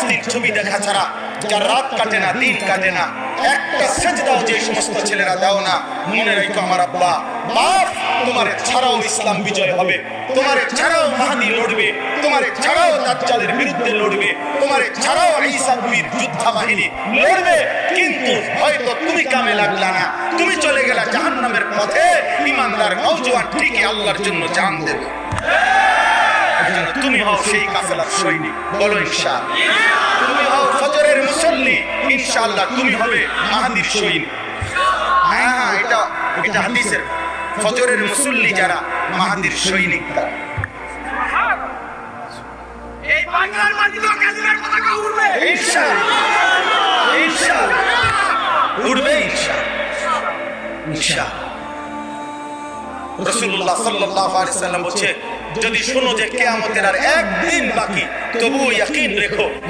অশ্লীল ছবি দেখা ছাড়া যার রাত কাটে না, দিন কাটে না। একটা সেজদাও যে সমস্ত ছেলেরা দাও না, মনে রাখো আমার আব্বা বাপ, তোমার ছাড়াও ইসলাম বিজয় হবে, তোমার ছাড়াও মাহদী লড়বে, তোমার ছাড়াও দাজ্জালের বিরুদ্ধে লড়বে, তোমার ছাড়াও ঈসা নবীর যোদ্ধা বাহিনী লড়বে। কিন্তু হয়তো তুমি কামে লাগলা না, তুমি চলে গেলা জাহান্নামের পথে। ঈমানদার নওজোয়ান ঠিকই আল্লাহর জন্য জান দেবে। তুমি হও সেই কাফেলার সৈনিক, বলো ইনশাআল্লাহ। তুমি হও ফজরের মুসল্লি, ইনশাআল্লাহ তুমি হবে মাহদীর সৈনিক। হ্যাঁ, এটা হাদিসের। ফজরের মুসল্লি যারা, মাহদীর সৈনিক তারা। এই বাংলার মাটিতে কালিমার পতাকা উড়বে ইনশাআল্লাহ, ইনশাআল্লাহ উড়বে, ইনশাআল্লাহ, ইনশাআল্লাহ। রাসূলুল্লাহ সাল্লাল্লাহু আলাইহি ওয়াসাল্লাম বলেছে, যদি শোনো যে কিয়ামতের আর একদিন বাকি, তবু ইয়াকিন রেখো